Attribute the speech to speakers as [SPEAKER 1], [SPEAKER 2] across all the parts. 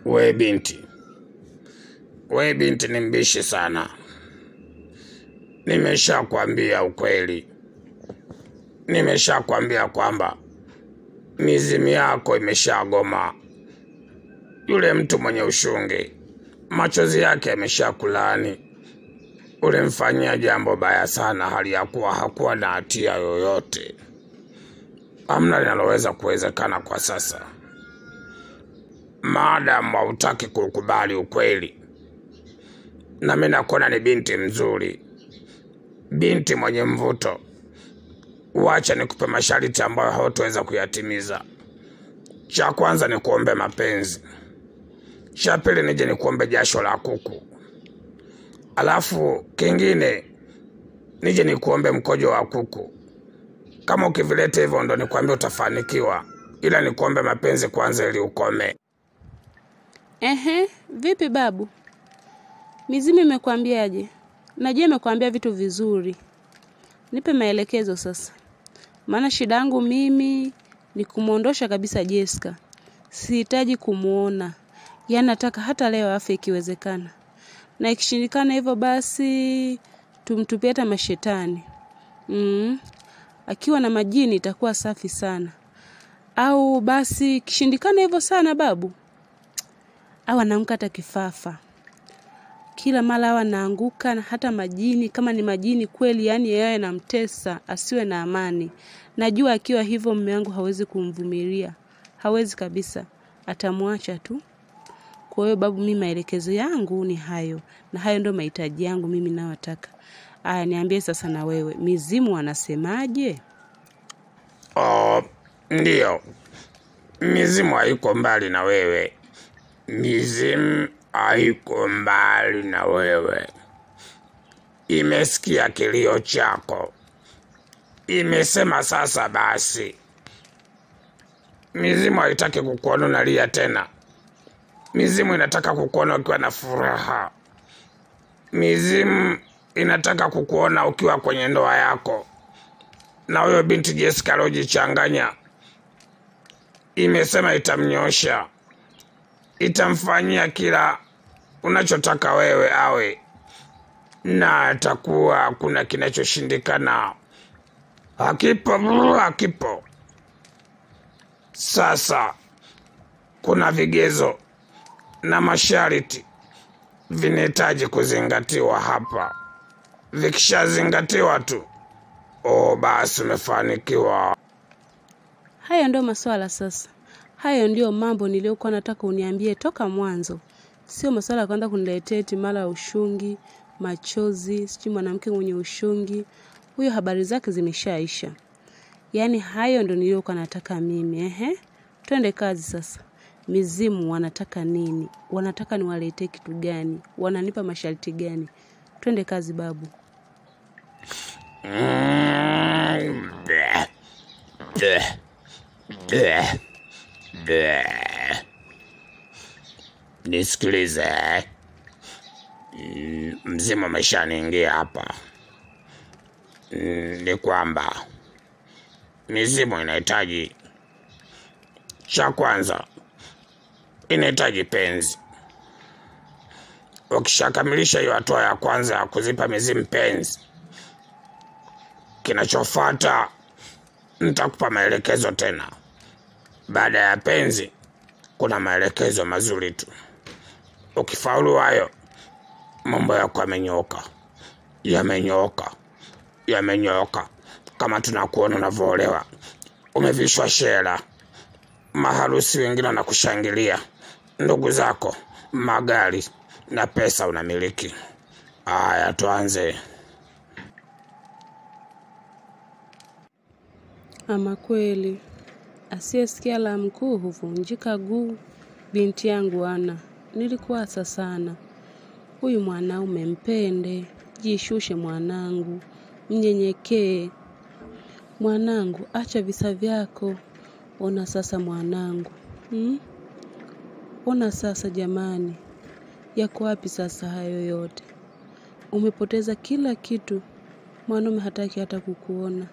[SPEAKER 1] We binti ni mbishi sana. Nimeshakwambia ukweli. Nimeshakwambia kwamba mizimu yako imeshagoma. Yule mtu mwenye ushungi, machozi yake yameshakulaani. Ulimfanyia jambo baya sana, hali ya kuwa hakuwa na hatia yoyote. Hamna linaloweza kuwezekana kwa sasa. Maadamu hautaki kukubali ukweli. Na mimi nakuona ni binti mzuri, binti mwenye mvuto. Wacha nikupe masharti ambayo hautaweza kuyatimiza. Cha kwanza ni kuombe mapenzi. Cha pili nije nikuombe jasho la kuku. Alafu kingine nije nikuombe mkojo wa kuku. Kama ukivileta hivyo ndo nikwambia utafanikiwa. Ila nikuombe mapenzi kwanza ili ukome.
[SPEAKER 2] Vipi babu? Mizimu imekwambiaje? Najua imekwambia vitu vizuri. Nipe maelekezo sasa. Maana shida yangu mimi ni kumuondosha kabisa Jessica. Sihitaji kumuona. Yaani nataka hata leo afe ikiwezekana. Na ikishindikana hivyo basi tumtupie hata mashetani. Akiwa na majini itakuwa safi sana. Au basi kishindikana hivyo sana babu. Au anaamka hata kifafa. Kila mara hawa naanguka na hata majini, kama ni majini kweli, yani yeye anamtesa, asiwe na amani. Najua akiwa hivyo mume wangu hawezi kumvumilia. Hawezi kabisa. Atamwacha tu. Kwa hiyo babu, mimi maelekezo yangu ni hayo. Na hayo ndio mahitaji yangu mimi ninayotaka. Aya, niambie sasa na wewe, mizimu wanasemaje?
[SPEAKER 1] Ndio. Mizimu haiko mbali na wewe. Mizimu haiko mbali na wewe. Imesikia kilio chako. Imesema sasa basi. Mizimu haitaki kukuona unalia tena. Mizimu inataka kukuona ukiwa na furaha. Mizimu inataka kukuona ukiwa kwenye ndoa yako. Na huyo binti Jessica alojichanganya, imesema itamnyosha. Itamfanyia kila unachotaka wewe awe. Na atakuwa kuna kinachoshindikana. Hakipo. Sasa kuna vigezo na masharti vinahitaji kuzingatiwa hapa. Vikishazingatiwa tu, basi umefanikiwa.
[SPEAKER 2] Hayo ndio maswala sasa. Hayo ndio mambo niliyokuwa nataka uniambie toka mwanzo. Sio maswala ya kwenda kuniletea eti mara ushungi, machozi, sijui mwanamke mwenye ushungi. Huyo habari zake zimeshaisha. Yaani hayo ndio niliyokuwa nataka mimi, Twende kazi sasa. Mizimu wanataka nini? Wanataka niwaletee kitu gani? Wananipa masharti gani? Twende kazi babu.
[SPEAKER 1] Nisikilize. Mzimu ameshaniingia hapa. Ni kwamba mizimu inahitaji, cha kwanza inahitaji penzi. Ukishakamilisha hiyo hatua ya kwanza ya kuzipa mizimu penzi, kinachofuata nitakupa maelekezo tena. Baada ya penzi kuna maelekezo mazuri tu. Ukifaulu hayo, mambo yako yamenyooka. Kama tunakuona unavoolewa, umevishwa shela, maharusi wengine wanakushangilia, ndugu zako, magari na pesa unamiliki. Haya, tuanze.
[SPEAKER 2] Ama kweli, asiyesikia la mkuu huvunjika guu. Binti yangu Ana, nilikuasa sana. Huyu mwanaume mpende, jishushe mwanangu, mnyenyekee. Mwanangu, acha visa vyako. Ona sasa mwanangu. Ona sasa jamani. Yako wapi sasa hayo yote? Umepoteza kila kitu. Mwanaume hataki hata kukuona.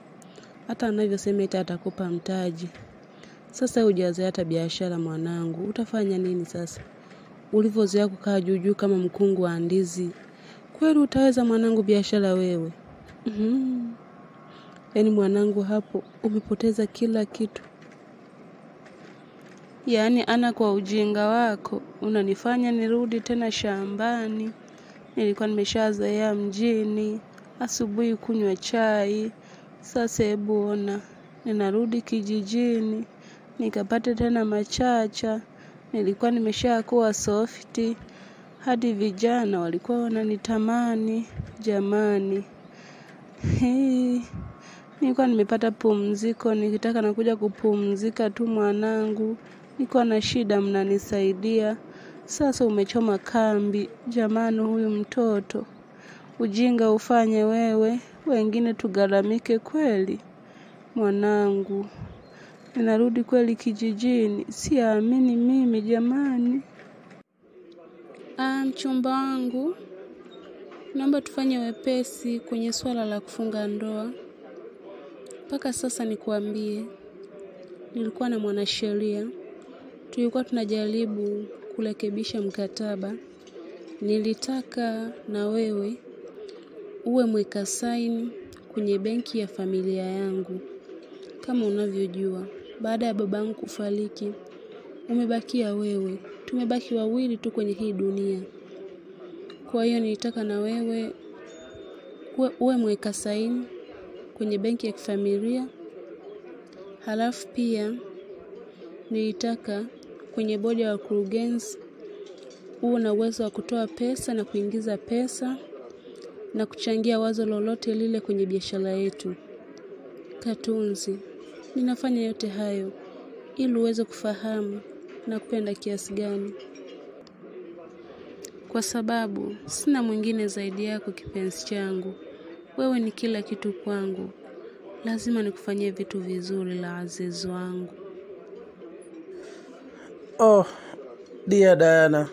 [SPEAKER 2] Hata anavyosema eti atakupa mtaji. Sasa hujazoea hata biashara mwanangu. Utafanya nini sasa? ulivyozoea kukaa juu kama mkungu wa ndizi. Kweli utaweza mwanangu biashara wewe? Yaani mwanangu hapo umepoteza kila kitu. Yaani ana kwa ujinga wako unanifanya nirudi tena shambani. Nilikuwa nimeshazoea mjini, asubuhi kunywa chai. Sasa hebu ona, ninarudi kijijini, nikapata tena machacha. Nilikuwa nimeshakuwa softi, hadi vijana walikuwa wananitamani, jamani. Nilikuwa nimepata pumziko, nikitaka nakuja kupumzika tu mwanangu. Nilikuwa na shida mnanisaidia. Sasa umechoma kambi, jamani huyu mtoto. Ujinga ufanye wewe, wengine tugaramike kweli. Mwanangu, ninarudi kweli kijijini, siamini mimi jamani. Mchumba wangu, naomba tufanye wepesi kwenye swala la kufunga ndoa. Mpaka sasa nikuambie, nilikuwa na mwanasheria. Tulikuwa tunajaribu kurekebisha mkataba. Nilitaka na wewe uwe mweka saini kwenye benki ya familia yangu. Kama unavyojua, baada ya babangu kufariki, umebakia wewe. Tumebaki wawili tu kwenye hii dunia. Kwa hiyo nilitaka na wewe uwe mweka saini kwenye benki ya kifamilia. Halafu pia nilitaka kwenye bodi ya wakurugenzi uwe na uwezo wa kutoa pesa na kuingiza pesa na kuchangia wazo lolote lile kwenye biashara yetu. Katunzi, ninafanya yote hayo ili uweze kufahamu na kupenda kiasi gani. Kwa sababu sina mwingine zaidi yako kipenzi changu. Wewe ni kila kitu kwangu. Lazima nikufanyie vitu vizuri la azizi wangu.
[SPEAKER 3] Oh, dear Diana.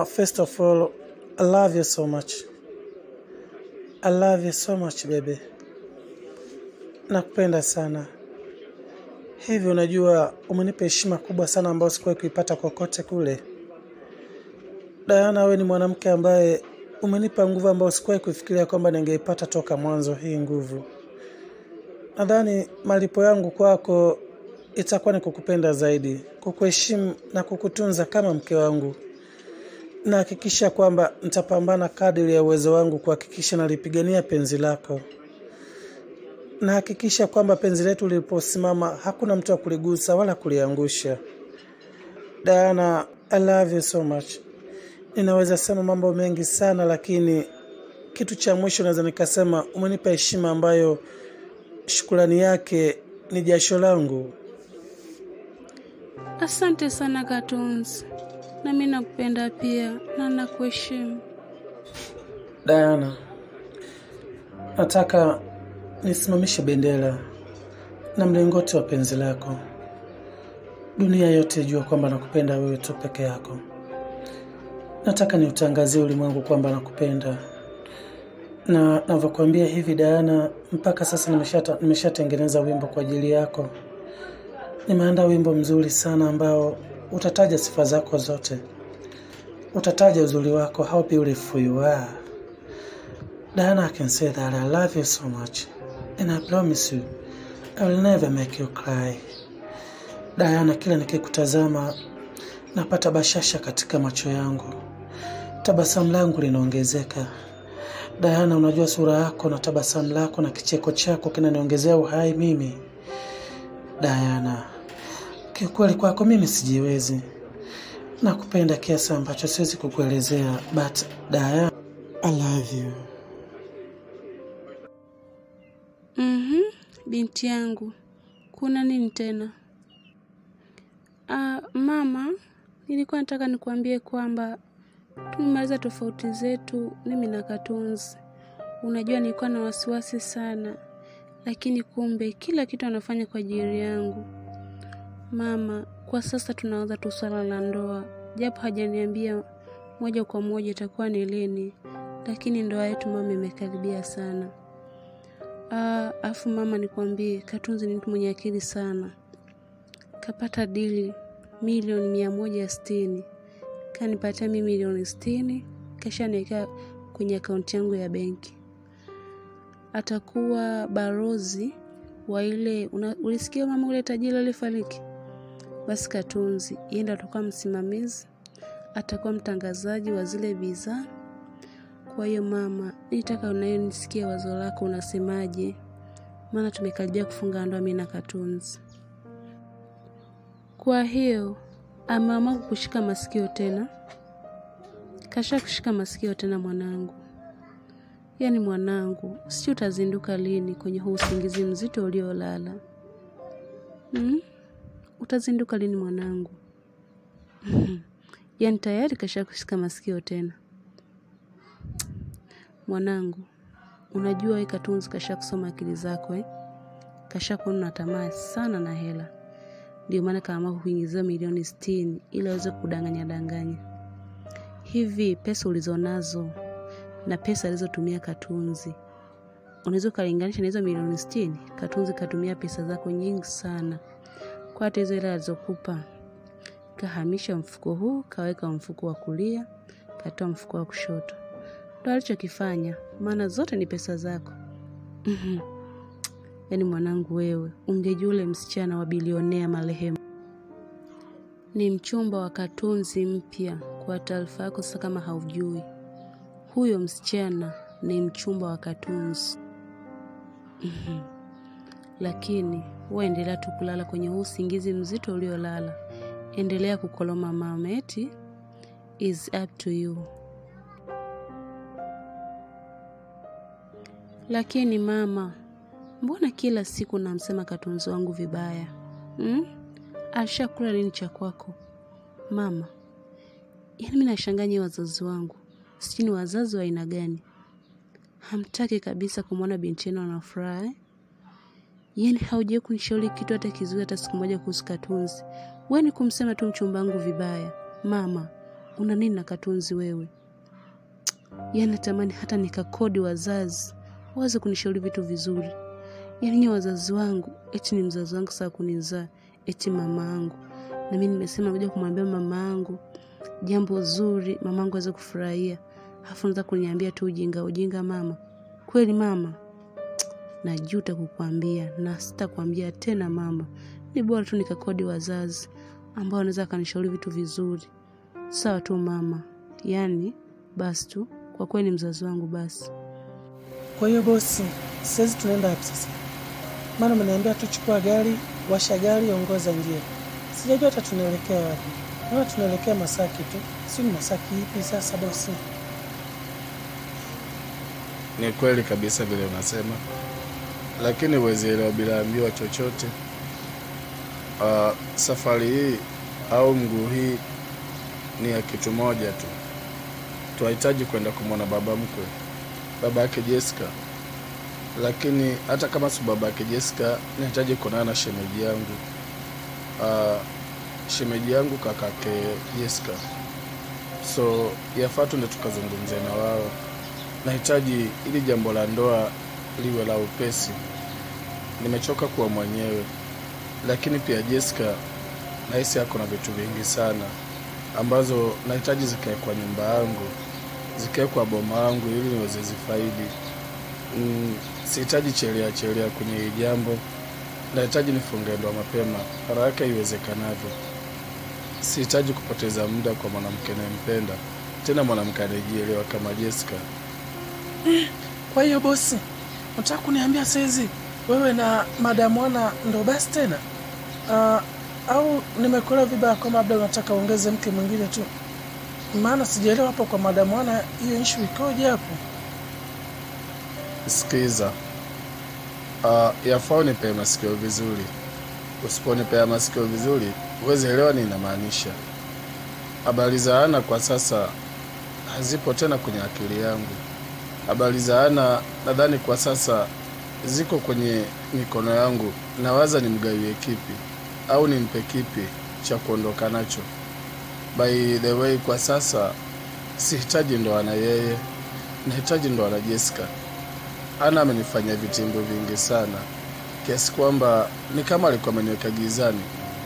[SPEAKER 3] First of all, I love you so much. I love you so much, baby. Nakupenda sana. Hivi unajua umenipa heshima kubwa sana ambayo sikuwahi kuipata kokote kule. Diana, wewe ni mwanamke ambaye umenipa nguvu ambayo sikuwahi kufikiria kwamba ningeipata toka mwanzo hii nguvu. Nadhani malipo yangu kwako itakuwa ni kukupenda zaidi, kukuheshimu na kukutunza kama mke wangu. Na hakikisha kwamba nitapambana kadri ya uwezo wangu kuhakikisha nalipigania penzi lako. Na hakikisha kwamba penzi letu liliposimama hakuna mtu wa kuligusa wala kuliangusha. Diana, I love you so much. Ninaweza sema mambo mengi sana, lakini kitu cha mwisho naweza nikasema umenipa heshima ambayo shukrani yake ni jasho langu.
[SPEAKER 2] Asante sana Katunzi. Na mimi nakupenda pia na nakuheshimu.
[SPEAKER 3] Diana, nataka nisimamishe bendera na mlingoti wa penzi lako. Dunia yote ijue kwamba nakupenda wewe tu peke yako. Nataka niutangazie ulimwengu kwamba nakupenda. Na navyokuambia hivi Diana, mpaka sasa nimeshatengeneza wimbo kwa ajili yako. Nimeandaa wimbo mzuri sana ambao utataja sifa zako zote. Utataja uzuri wako, how beautiful you are. Diana, I can say that I love you so much. And I promise you, I will never make you cry. Diana, kila nikikutazama napata bashasha katika macho yangu. Tabasamu langu linaongezeka. Diana, unajua sura yako na tabasamu lako na kicheko chako kinaniongezea uhai mimi. Diana, kiukweli kwako mimi sijiwezi. Nakupenda kiasi ambacho siwezi kukuelezea, but Diana, I love you.
[SPEAKER 2] Binti yangu, kuna nini tena? Mama, nilikuwa nataka nikuambie kwamba tumemaliza tofauti zetu mimi na Katunzi. Unajua nilikuwa na wasiwasi sana, lakini kumbe kila kitu anafanya kwa ajili yangu. Mama, kwa sasa tunaanza tu swala la ndoa. Japo hajaniambia moja kwa moja itakuwa ni lini, lakini ndoa yetu mama imekaribia sana. Afu mama nikwambie, Katunzi ni mtu mwenye akili sana. Kapata dili milioni 160. kanipatia mimi milioni 60, kisha niweka kwenye akaunti yangu ya benki. Atakuwa barozi wa ile ulisikia mama ule tajiri alifariki? Basi Katunzi yeye ndo atakuwa msimamizi, atakuwa mtangazaji wa zile bidhaa. Kwa hiyo mama, nitaka unayo nisikie wazo lako, unasemaje? Maana tumekaribia kufunga ndoa mimi na Katunzi. Kwa hiyo mama kukushika masikio tena. Kasha kushika masikio tena mwanangu. Yaani mwanangu, sio utazinduka lini kwenye huu usingizi mzito uliolala? Utazinduka lini mwanangu? Yaani tayari kasha kushika masikio tena. Mwanangu, unajua hii Katunzi kasha kusoma akili zako Kasha kuona tamaa sana na hela. Ndio maana kama kuingizia milioni 60 ili aweze kudanganya. Hivi pesa ulizonazo na pesa alizotumia Katunzi, unaweza kulinganisha na hizo milioni 60? Katunzi katumia pesa zako nyingi sana. Kwa hata hizo hela alizokupa, kahamisha mfuko huu, kaweka mfuko wa kulia, katoa mfuko wa kushoto. Ndio alichokifanya, maana zote ni pesa zako. Yaani mwanangu wewe, ungejua yule msichana wa bilionea marehemu ni mchumba wa Katunzi mpya. Kwa taarifa yako sasa, kama haujui, huyo msichana ni mchumba wa Katunzi. Lakini wewe endelea tu kulala kwenye usingizi mzito uliolala. Endelea kukoloma mama, eti is up to you. Lakini mama, mbona kila siku namsema Katunzi wangu vibaya? Ashakula nini cha kwako? Mama, yaani mimi nashanganya wazazi wangu. Sijui ni wazazi wa aina gani. Hamtaki kabisa kumwona binti yenu anafurahi. Yaani hauje kunishauri kitu hata kizuri hata siku moja kuhusu Katunzi. Wewe ni kumsema tu mchumba wangu vibaya. Mama, una nini na Katunzi wewe? Yaani natamani hata nikakodi wazazi waze kunishauri vitu vizuri. Yaani ni wazazi wangu, eti ni mzazi wangu sasa kunizaa, eti mama yangu. Na mimi nimesema ngoja kumwambia mama yangu jambo zuri, mama yangu aweze kufurahia. Alafu anza kuniambia tu ujinga mama. Kweli mama? Najuta kukuambia na sitakwambia tena mama. Ni bora tu nikakodi wazazi ambao wanaweza kanishauri vitu vizuri. Sawa tu mama. Yaani basi tu, kwa kweli ni mzazi wangu basi.
[SPEAKER 3] Kwa hiyo bosi, sasa tunaenda hapo sasa. Maana umeniambia tuchukua gari, washa gari, ongoza njia. Sijajua hata tunaelekea wapi. Naona tunaelekea Masaki tu. Sio Masaki ipi sasa bosi?
[SPEAKER 1] Ni kweli kabisa vile unasema. Lakini huwezi elewa bila ambiwa chochote. Safari hii au mguu hii ni ya kitu moja tu. Tunahitaji kwenda kumwona baba mkwe, baba yake Jessica. Lakini hata kama si baba yake Jessica, nahitaji kuonana na shemeji yangu. Shemeji yangu kakake Jessica. So yafaa tuende tukazungumze na wao. Nahitaji ili jambo la ndoa liwe la upesi. Nimechoka kuwa mwenyewe. Lakini pia Jessica nahisi yako na vitu vingi sana ambazo nahitaji zikae kwa nyumba yangu, zikae kwa boma yangu ili niweze zifaidi. Sihitaji chelea kwenye hili jambo. Nahitaji nifunge ndoa mapema haraka iwezekanavyo. Sihitaji kupoteza muda kwa mwanamke ninayempenda, tena mwanamke anayejielewa kama Jessica.
[SPEAKER 3] Kwa hiyo bosi, unataka kuniambia saizi wewe na Madam Wana ndo basi tena? Au nimekula vibaya kama labda unataka uongeze mke mwingine tu? Maana sijaelewa hapo kwa Madam Wana hiyo issue ikoje hapo?
[SPEAKER 1] Sikiza. Yafaa unipe masikio vizuri. Usiponipe masikio vizuri, huwezi elewa nini inamaanisha. Habari za Ana kwa sasa hazipo tena kwenye akili yangu. Habari za Ana nadhani kwa sasa ziko kwenye mikono yangu. Nawaza nimgawie kipi au nimpe kipi cha kuondoka nacho. By the way, kwa sasa sihitaji ndoa na yeye, nahitaji ndoa na Jessica. Ana amenifanya vitimbo vingi sana kiasi kwamba ni kama alikuwa ameniweka gizani,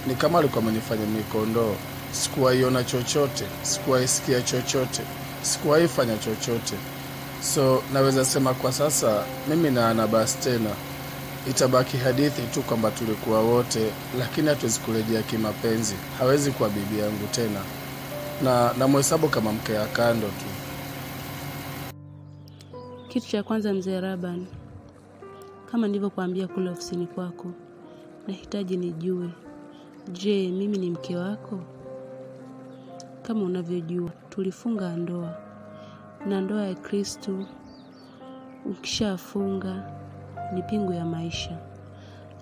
[SPEAKER 1] ni kama alikuwa amenifanya mikondoo
[SPEAKER 4] sikuwahi ona chochote, sikuwahi sikia chochote, sikuwahi fanya chochote. So naweza sema kwa sasa mimi na Ana basi tena itabaki hadithi tu kwamba tulikuwa wote, lakini hatuwezi kurejea kimapenzi. Hawezi kuwa bibi yangu tena, na mhesabu kama mke ya kando tu.
[SPEAKER 2] Kitu cha kwanza mzee Raban, kama nilivyokuambia kule ofisini kwako, nahitaji nijue, je, mimi ni mke wako? Kama unavyojua tulifunga ndoa, na ndoa ya Kristo ukishafunga ni pingu ya maisha.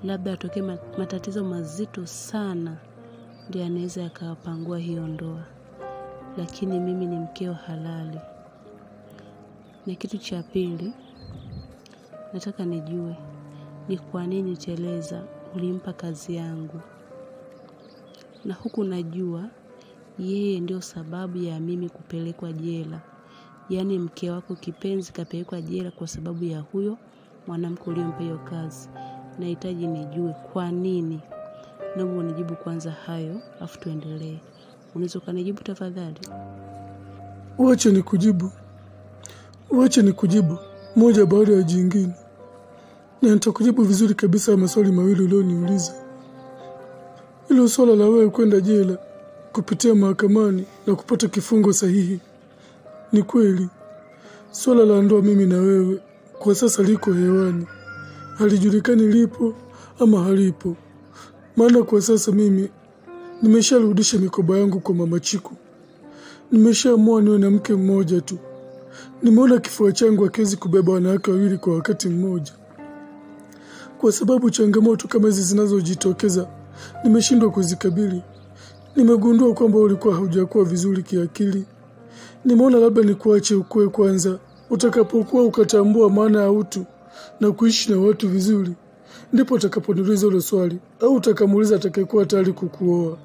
[SPEAKER 2] Labda atokee matatizo mazito sana ndio yanaweza yakapangua hiyo ndoa, lakini mimi ni mkeo halali. Na kitu cha pili, nataka nijue ni kwa nini Teresa ulimpa kazi yangu, na huku najua yeye ndio sababu ya mimi kupelekwa jela. Yaani mke wako kipenzi kapelekwa jela kwa sababu ya huyo mwanamke uliyompa hiyo kazi. Nahitaji nijue kwa nini. Naomba unijibu kwanza hayo, afu tuendelee. Unaweza kunijibu tafadhali?
[SPEAKER 5] Wacha nikujibu moja baada ya jingine, na nitakujibu vizuri kabisa ya maswali mawili ulioniuliza. Hilo swala la wewe kwenda jela kupitia mahakamani na kupata kifungo sahihi, ni kweli. Swala la ndoa mimi na wewe kwa sasa liko hewani, halijulikani lipo ama halipo. Maana kwa sasa mimi nimesharudisha mikoba yangu kwa Mama Chiku. Nimeshaamua niwe na mke mmoja tu. Nimeona kifua changu hakiwezi kubeba wanawake wawili kwa wakati mmoja. Kwa sababu changamoto kama hizi zinazojitokeza nimeshindwa kuzikabili. Nimegundua kwamba ulikuwa haujakuwa vizuri kiakili. Nimeona labda nikuache ukue kwanza. Utakapokuwa ukatambua maana ya utu na kuishi na watu vizuri, ndipo utakaponiuliza hilo swali, au utakamuuliza atakayekuwa tayari kukuoa,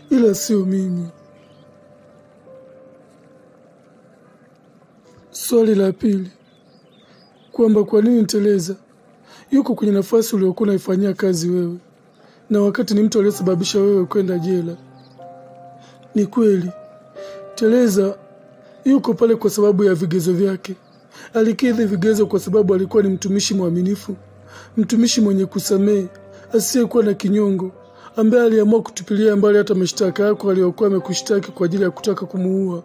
[SPEAKER 5] ila sio mimi. Swali la pili, kwamba kwa nini Teresa yuko kwenye nafasi uliyokuwa unaifanyia kazi wewe, na wakati ni mtu aliyesababisha wewe kwenda jela. Ni kweli, Teresa yuko pale kwa sababu ya vigezo vyake. Alikidhi vigezo kwa sababu alikuwa ni mtumishi mwaminifu, mtumishi mwenye kusamehe, asiyekuwa na kinyongo, ambaye aliamua kutupilia mbali hata mashtaka yako aliyokuwa amekushtaki kwa ajili ya kutaka kumuua.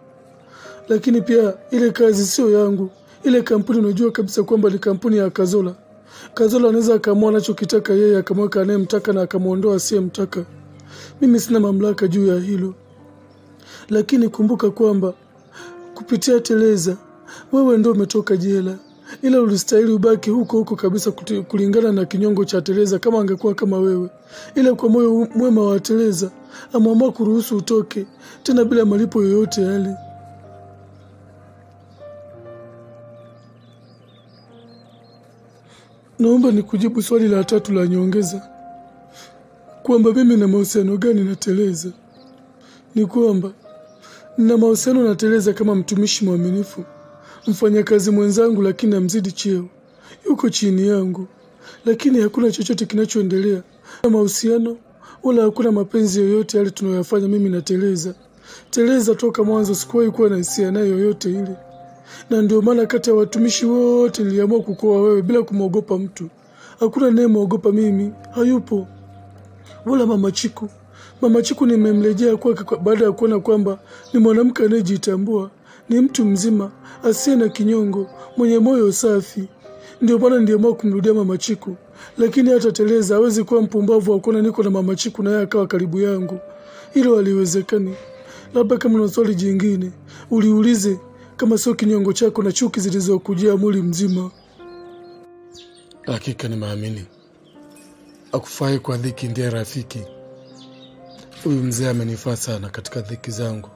[SPEAKER 5] Lakini pia ile kazi sio yangu. Ile kampuni unajua kabisa kwamba ni kampuni ya Kazola. Kazola anaweza akaamua anachokitaka yeye, akamweka anayemtaka na akamuondoa asiyemtaka. Mimi sina mamlaka juu ya hilo. Lakini kumbuka kwamba kupitia Teresa wewe ndio umetoka jela, ila ulistahili ubaki huko huko kabisa kulingana na kinyongo cha Teresa kama angekuwa kama wewe. Ila kwa moyo mwema wa Teresa ameamua kuruhusu utoke tena bila malipo yoyote yale. Naomba nikujibu swali la tatu la nyongeza, kwamba mimi na mahusiano gani na Teresa. Ni kwamba nina mahusiano na Teresa kama mtumishi mwaminifu, mfanyakazi mwenzangu, lakini amzidi cheo, yuko chini yangu, lakini hakuna chochote kinachoendelea na mahusiano wala hakuna mapenzi yoyote yale tunayoyafanya mimi na Teresa. Teresa toka mwanzo sikuwahi kuwa na hisia naye yoyote ile, na ndio maana kati ya watumishi wote niliamua kukuoa wewe bila kumwogopa mtu. Hakuna naye muogopa mimi, hayupo. Wala Mama Chiku. Mama Chiku nimemrejea kwake baada ya kuona kwamba ni mwanamke anayejitambua, ni mtu mzima, asiye na kinyongo, mwenye moyo safi. Ndio maana niliamua kumrudia Mama Chiku. Lakini hata Teresa hawezi kuwa mpumbavu wa kuona niko na Mama Chiku na yeye akawa karibu yangu. Hilo haliwezekani. Labda kama una swali jingine uliulize, kama sio kinyongo chako na chuki zilizokujia mwili mzima. Hakika nimeamini akufai kwa dhiki ndiye rafiki. Huyu mzee amenifaa sana katika dhiki zangu.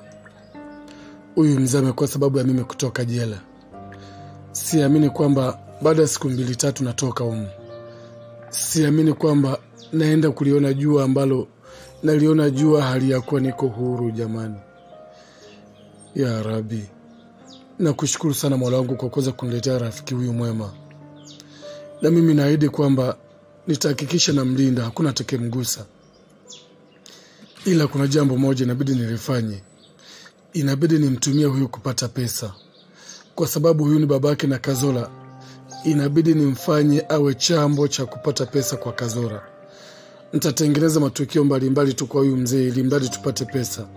[SPEAKER 5] Huyu mzee amekuwa sababu ya mimi kutoka jela. Siamini kwamba baada ya siku 2-3 natoka humu. Siamini kwamba naenda kuliona jua ambalo naliona jua hali ya kuwa niko huru. Jamani, ya Rabbi, nakushukuru sana Mola wangu kwa kuweza kuniletea rafiki huyu mwema. Na mimi naahidi kwamba nitahakikisha namlinda, hakuna atakayemgusa. ila kuna jambo moja inabidi nilifanye. Inabidi nimtumie huyu kupata pesa, kwa sababu huyu ni babake na Kazola. Inabidi nimfanye awe chambo cha kupata pesa kwa Kazola. Nitatengeneza matukio mbalimbali tu kwa huyu mzee ili mradi tupate pesa.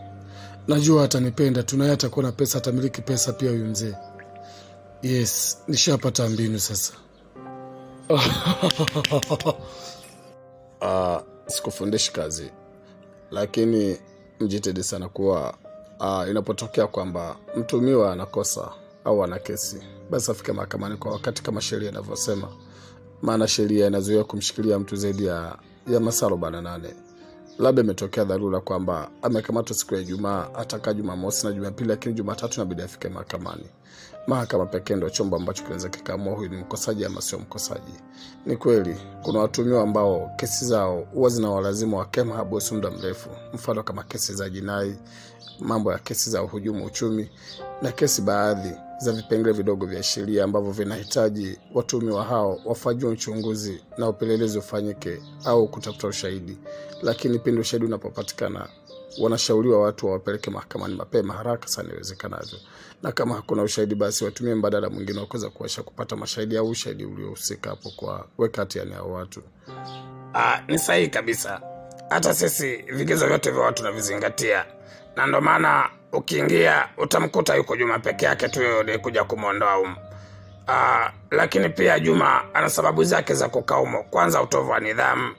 [SPEAKER 5] Najua atanipenda, tunaye atakuwa na pesa, atamiliki pesa pia huyu mzee. Yes, nishapata mbinu sasa.
[SPEAKER 4] Sikufundishi kazi, lakini mjitahidi sana kuwa inapotokea kwamba mtumiwa anakosa au ana kesi, basi afike mahakamani kwa wakati kama sheria inavyosema. Maana sheria inazuia kumshikilia mtu zaidi ya masaa 48. Labda imetokea dharura kwamba amekamatwa siku ya Ijumaa, atakaa Jumamosi na Jumapili, lakini Jumatatu inabidi afike mahakamani. Mahakama pekee ndio chombo ambacho kinaweza kikaamua huyu ni mkosaji ama sio mkosaji. Ni kweli kuna watumiwa ambao kesi zao huwa zinawalazimu wakae mahabusu muda mrefu, mfano kama kesi za jinai, mambo ya kesi za uhujumu uchumi, na kesi baadhi za vipengele vidogo vya sheria ambavyo vinahitaji watumiwa hao wafanywe uchunguzi na upelelezi ufanyike au kutafuta ushahidi. Lakini pindi ushahidi unapopatikana, wanashauriwa watu wawapeleke mahakamani mapema haraka sana iwezekanavyo. Na kama hakuna ushahidi, basi watumie mbadala mwingine wa kuweza kuwasha kupata mashahidi au ushahidi uliohusika hapo kwa wekati ya watu.
[SPEAKER 1] Ni sahihi kabisa. Hata sisi vigezo vyote vya watu tunavizingatia. Na ndio maana ukiingia utamkuta yuko Juma peke yake tu, yeye kuja kumuondoa lakini pia Juma ana sababu zake za kukaumo. Kwanza utovu wa nidhamu,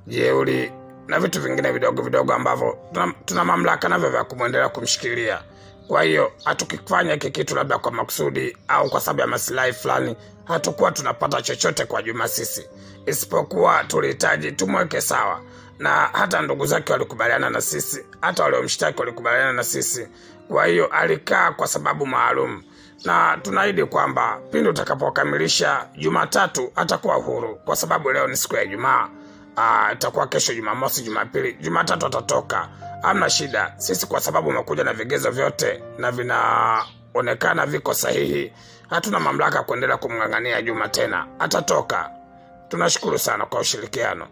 [SPEAKER 1] jeuri na vitu vingine vidogo vidogo ambavyo tuna mamlaka navyo vya kumuendelea kumshikilia. Kwa hiyo hatukifanya hiki kitu labda kwa makusudi au kwa sababu ya maslahi fulani, hatakuwa tunapata chochote kwa Juma sisi, isipokuwa tulihitaji tumweke sawa. Na hata ndugu zake walikubaliana na sisi, hata wale wamshtaki walikubaliana na sisi. Kwa hiyo alikaa kwa sababu maalum, na tunaahidi kwamba pindi utakapokamilisha Jumatatu atakuwa huru, kwa sababu leo ni siku ya Ijumaa. Itakuwa kesho Jumamosi, Jumapili, Jumatatu atatoka. Hamna shida. Sisi kwa sababu umekuja na vigezo vyote na vinaonekana viko sahihi, hatuna mamlaka kuendelea kumngangania Juma tena. Atatoka. Tunashukuru sana kwa ushirikiano.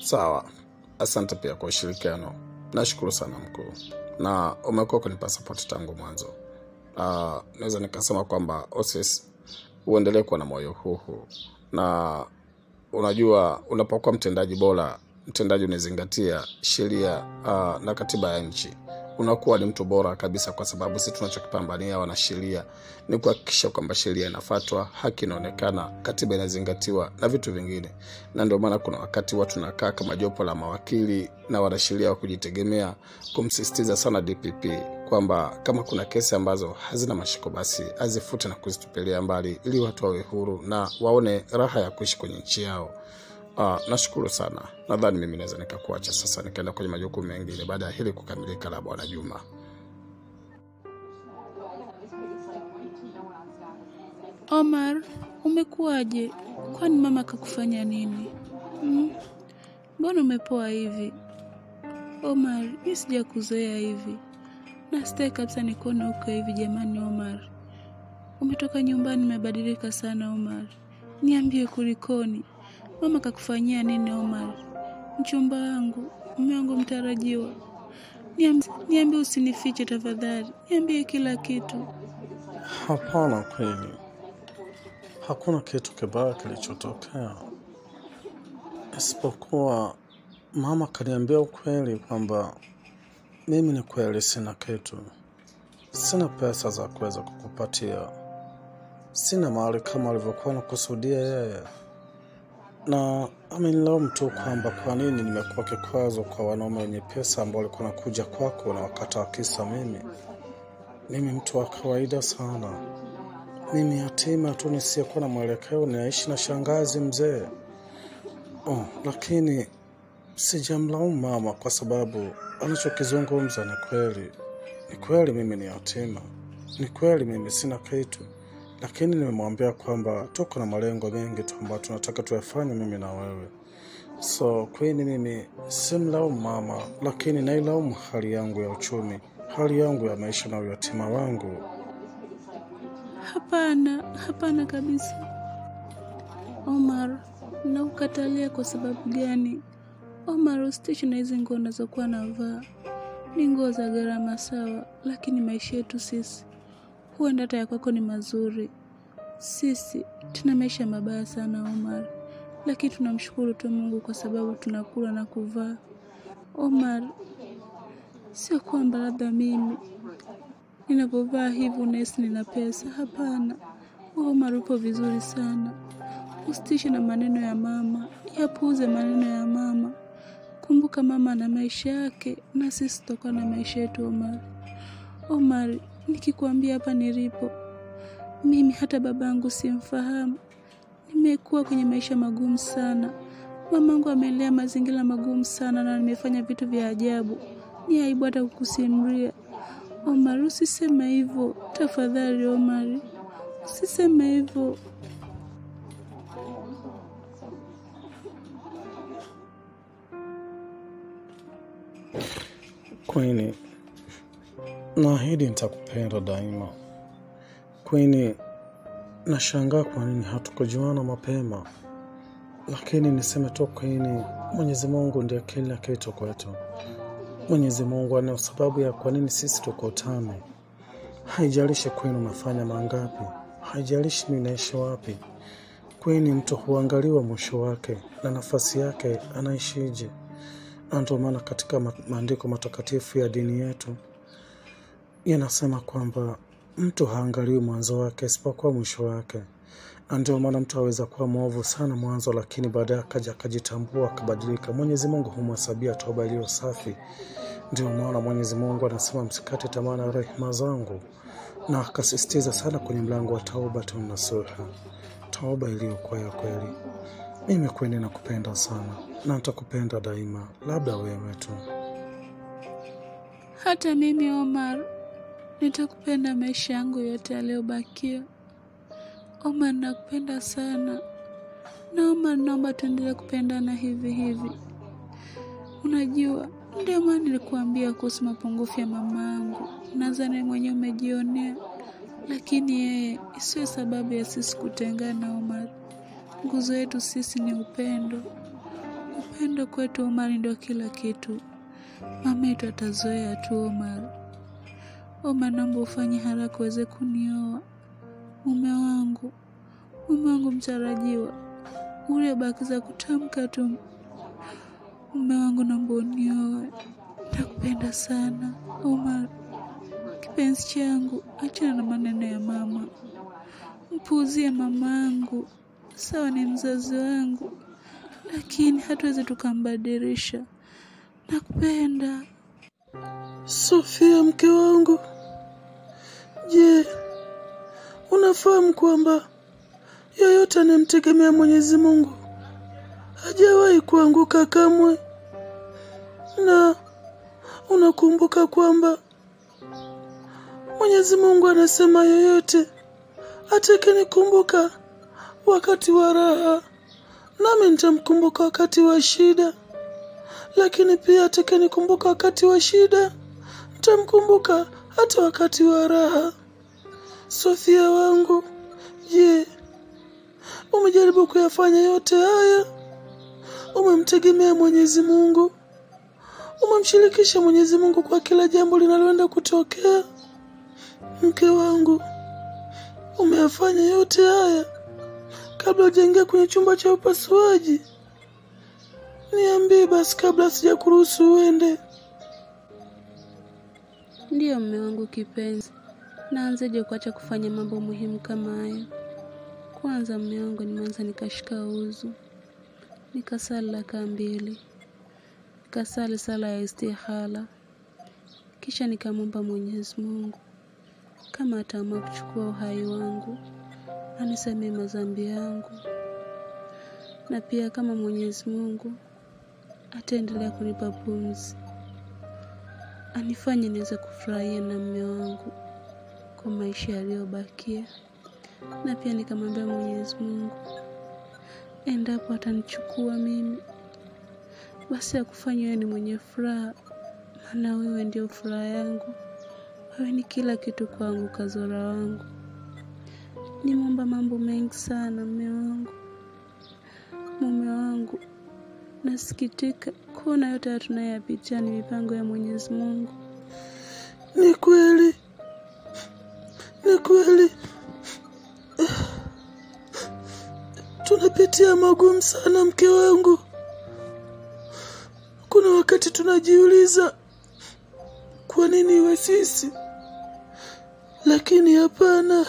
[SPEAKER 4] Sawa. Asante pia kwa ushirikiano. Nashukuru sana mkuu. Na umekuwa kunipa support tangu mwanzo. Naweza nikasema kwamba OSS uendelee kuwa na moyo huu. Na unajua unapokuwa mtendaji bora, mtendaji unazingatia sheria na katiba ya nchi, unakuwa ni mtu bora kabisa, kwa sababu sisi tunachokipambania wana sheria ni kuhakikisha kwamba sheria inafuatwa, haki inaonekana, katiba inazingatiwa na vitu vingine. Na ndio maana kuna wakati watu tunakaa kama jopo la mawakili na wanasheria wa kujitegemea kumsisitiza sana DPP kwamba kama kuna kesi ambazo hazina mashiko, basi azifute na kuzitupilia mbali ili watu wawe huru na waone raha ya kuishi kwenye nchi yao. Nashukuru sana. Nadhani mimi naweza nikakuacha sasa nikaenda kwenye majukumu mengine baada ya hili kukamilika la Bwana Juma.
[SPEAKER 2] Omar, umekuaje? Kwani mama kakufanya nini? Mbona umepoa hivi? Omar, mimi sijakuzoea hivi. Na sitaki kabisa nikuone uko hivi jamani Omar. Umetoka nyumbani umebadilika sana Omar. Niambie kulikoni? Mama kakufanyia nini Omar? Mchumba wangu, mume wangu mtarajiwa. Niambie, usinifiche tafadhali. Niambie kila kitu.
[SPEAKER 3] Hapana, kweli hakuna kitu kibaya kilichotokea, isipokuwa mama kaniambia ukweli kwamba mimi ni kweli sina kitu. Sina pesa za kuweza kukupatia. Sina mali kama alivyokuwa anakusudia yeye. Na amenilaumu tu kwamba kwa nini nimekuwa kikwazo kwa wanaume wenye pesa ambao walikuwa wanakuja kwako na wakata kisa mimi. Mimi mtu wa kawaida sana. Mimi yatima tu nisiyekuwa na mwelekeo, ninaishi na shangazi mzee. Lakini sijamlaumu mama kwa sababu anachokizungumza ni kweli. Ni kweli mimi ni yatima. Ni kweli mimi sina kitu. Lakini nimemwambia kwamba tuko na malengo mengi tu ambayo tunataka tuyafanye mimi na wewe. So kwani mimi simlaumu mama, lakini nailaumu hali yangu ya uchumi, hali yangu ya maisha na uyatima wangu.
[SPEAKER 2] Hapana kabisa. Omar, naukatalia kwa sababu gani? Omar, usitishi na hizi nguo unazokuwa navaa. Ni nguo za gharama sawa, lakini maisha yetu sisi, huenda hata ya kwako ni mazuri. Sisi tuna maisha mabaya sana Omar, lakini tunamshukuru tu Mungu kwa sababu tunakula na kuvaa. Omar, sio kwamba labda mimi ninapovaa hivi unahisi nina pesa. Hapana. Omar, upo vizuri sana. Usitishi na maneno ya mama. Yapuuze maneno ya mama. Kumbuka mama na maisha yake na sisi tutakuwa na maisha yetu Omar. Omar, nikikwambia hapa nilipo, mimi hata babangu simfahamu. Nimekuwa kwenye maisha magumu sana. Mamangu amelea mazingira magumu sana na nimefanya vitu vya ajabu. Ni aibu hata kukusimulia. Omar, usiseme hivyo. Tafadhali Omar, usiseme hivyo.
[SPEAKER 3] Queen, naahidi nitakupenda daima. Queen, nashangaa kwa nini hatukujuana mapema. Lakini niseme tu Queen, Mwenyezi Mungu ndiye kila kitu kwetu. Mwenyezi Mungu ana sababu ya kwa nini sisi tukutane. Haijalishi Queen unafanya mangapi, haijalishi mimi naishi wapi. Queen, mtu huangaliwa mwisho wake na nafasi yake anaishije. Na ndio maana katika maandiko matakatifu ya dini yetu yanasema kwamba mtu haangaliwi mwanzo wake isipokuwa mwisho wake. Na ndio maana mtu aweza kuwa mwovu sana mwanzo, lakini baadaye akaja akajitambua akabadilika. Mwenyezi Mungu humhesabia toba iliyo safi. Ndio maana Mwenyezi Mungu anasema msikate tamaa na rehema zangu, na akasisitiza sana kwenye mlango wa tauba tunasuha, tauba iliyokuwa ya kweli. Mimi Queen nakupenda sana na nitakupenda daima, labda wewe tu.
[SPEAKER 2] Hata mimi Omar, nitakupenda maisha yangu yote yaliyobakia. Omar, nakupenda sana. Na Omar, naomba tuendelee kupendana hivi hivi. Unajua, ndio maana nilikuambia kuhusu mapungufu ya mamangu. Nadhani mwenyewe umejionea. Lakini yeye isiwe sababu ya sisi kutengana Omar. Nguzo yetu sisi ni upendo. Upendo kwetu Omar ndio kila kitu. Mama yetu atazoea tu Omar. Omar, naomba ufanye haraka uweze kunioa. Mume wangu mtarajiwa. Ule bakiza kutamka tu. Mume wangu, naomba unioe. Nakupenda sana Omar. Kipenzi changu, achana na maneno ya mama. Mpuuzie mamangu. Sawa, ni mzazi wangu, lakini hatuwezi tukambadilisha. Nakupenda.
[SPEAKER 3] Sofia, mke wangu. Je, unafahamu kwamba yeyote anemtegemea Mwenyezi Mungu hajawahi kuanguka kamwe? Na unakumbuka kwamba Mwenyezi Mungu anasema yeyote atakayenikumbuka wakati wa raha, nami nitamkumbuka wakati wa shida. Lakini pia atakayenikumbuka wakati wa shida, nitamkumbuka hata wakati wa raha. Sofia wangu, je, umejaribu kuyafanya yote haya? Umemtegemea Mwenyezi Mungu? Umemshirikisha Mwenyezi Mungu kwa kila jambo linaloenda kutokea? Mke wangu, umeyafanya yote haya kabla hujaingia kwenye chumba cha upasuaji? Niambie basi kabla sijakuruhusu uende.
[SPEAKER 2] Ndio mume wangu kipenzi. Naanzaje kuacha kufanya mambo muhimu kama haya? Kwanza mume wangu, nimeanza nikashika uzu. Nikasali raka 2. Nikasali sala ya istihala. Kisha nikamwomba Mwenyezi Mungu kama ataamua kuchukua uhai wangu, anisamehe madhambi yangu. Na pia kama Mwenyezi Mungu ataendelea kunipa pumzi, anifanye niweze kufurahia na mume wangu kwa maisha yaliyobakia. Na pia nikamwambia Mwenyezi Mungu, endapo atanichukua mimi, basi akufanye wewe ni mwenye furaha, maana wewe ndio furaha yangu. Wewe ni kila kitu kwangu, kazora wangu. Nimeomba mambo mengi sana mume wangu. Mume wangu, nasikitika kuona yote tunayopitia ni mipango ya Mwenyezi Mungu.
[SPEAKER 3] Ni kweli. Tunapitia magumu sana, mke wangu. Kuna wakati tunajiuliza kwa nini iwe sisi, lakini hapana.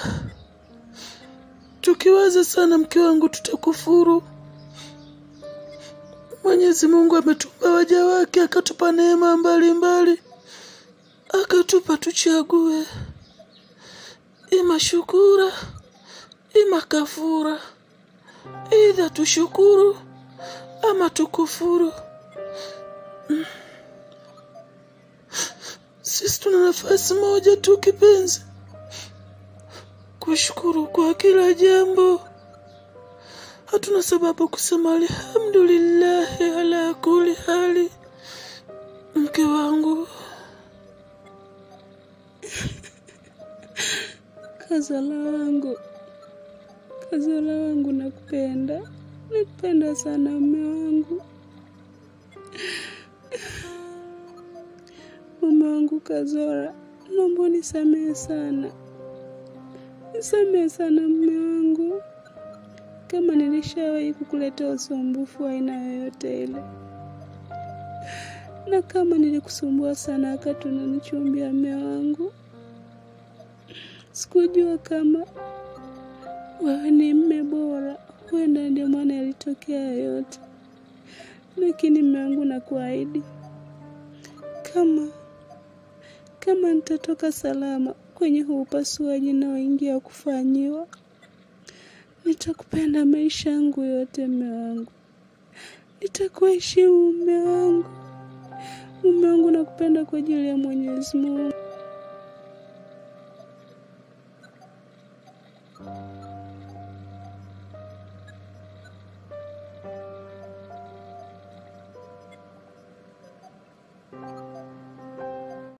[SPEAKER 3] Tukiwaza sana, mke wangu, tutakufuru. Mwenyezi Mungu ametupa waja wake, akatupa neema mbalimbali, akatupa tuchague, ima shukura, ima kafura. Either tushukuru ama tukufuru. Sisi tuna nafasi moja tu kipenzi, kushukuru kwa kila jambo. Hatuna sababu kusema alhamdulillah ala kulli hali, mke wangu.
[SPEAKER 2] Kazala wangu, nakupenda sana mume wangu. Mume wangu Kazora, naomba nisamehe sana mume wangu, kama nilishawahi kukuletea usumbufu wa aina yoyote ile, na kama nilikusumbua sana wakati unanichumbia mume wangu. Sikujua kama wewe ni mume bora, huenda ndio maana yalitokea yote. Lakini mume wangu, nakuahidi kama nitatoka salama kwenye huu upasuaji naoingia kufanyiwa, nitakupenda maisha yangu yote mume wangu. Nitakuheshimu mume wangu. Mume wangu, nakupenda kwa ajili ya Mwenyezi Mungu.